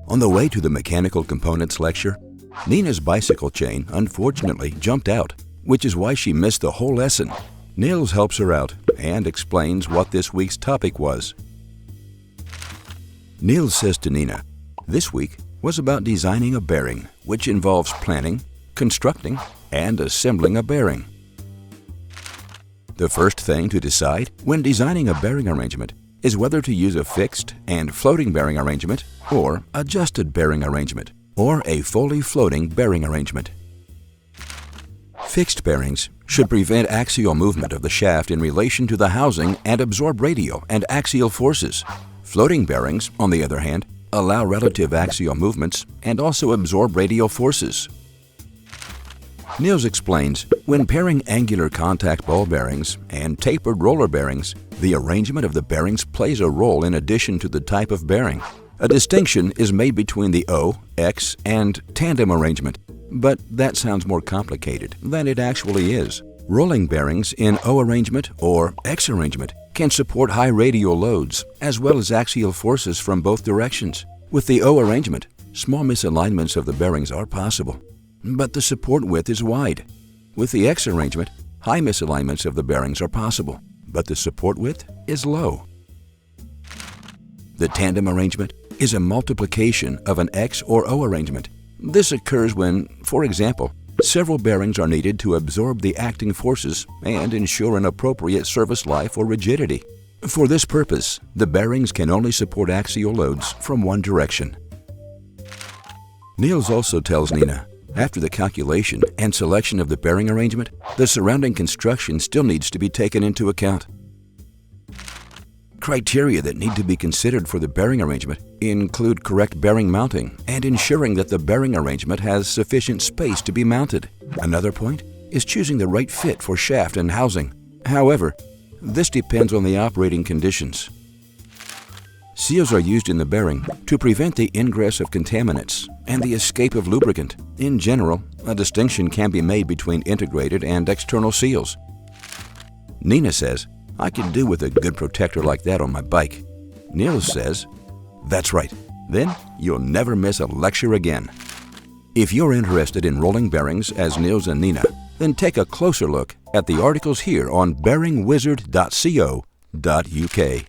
On the way to the mechanical components lecture, Nina's bicycle chain unfortunately jumped out, which is why she missed the whole lesson. Nils helps her out and explains what this week's topic was. Nils says to Nina, "This week was about designing a bearing, which involves planning, constructing, and assembling a bearing. The first thing to decide when designing a bearing arrangement is whether to use a fixed and floating bearing arrangement or adjusted bearing arrangement, or a fully floating bearing arrangement. Fixed bearings should prevent axial movement of the shaft in relation to the housing and absorb radial and axial forces. Floating bearings, on the other hand, allow relative axial movements and also absorb radial forces. Nils explains, when pairing angular contact ball bearings and tapered roller bearings, the arrangement of the bearings plays a role in addition to the type of bearing. A distinction is made between the O, X, and tandem arrangement, but that sounds more complicated than it actually is. Rolling bearings in O arrangement or X arrangement can support high radial loads as well as axial forces from both directions. With the O arrangement, small misalignments of the bearings are possible, but the support width is wide. With the X arrangement, high misalignments of the bearings are possible, but the support width is low. The tandem arrangement is a multiplication of an X or O arrangement. This occurs when, for example, several bearings are needed to absorb the acting forces and ensure an appropriate service life or rigidity. For this purpose, the bearings can only support axial loads from one direction. Nils also tells Nina, after the calculation and selection of the bearing arrangement, the surrounding construction still needs to be taken into account. Criteria that need to be considered for the bearing arrangement include correct bearing mounting and ensuring that the bearing arrangement has sufficient space to be mounted. Another point is choosing the right fit for shaft and housing. However, this depends on the operating conditions. Seals are used in the bearing to prevent the ingress of contaminants and the escape of lubricant. In general, a distinction can be made between integrated and external seals. Nina says, "I could do with a good protector like that on my bike." Nils says, "That's right. Then you'll never miss a lecture again." If you're interested in rolling bearings as Nils and Nina, then take a closer look at the articles here on bearingwizard.co.uk.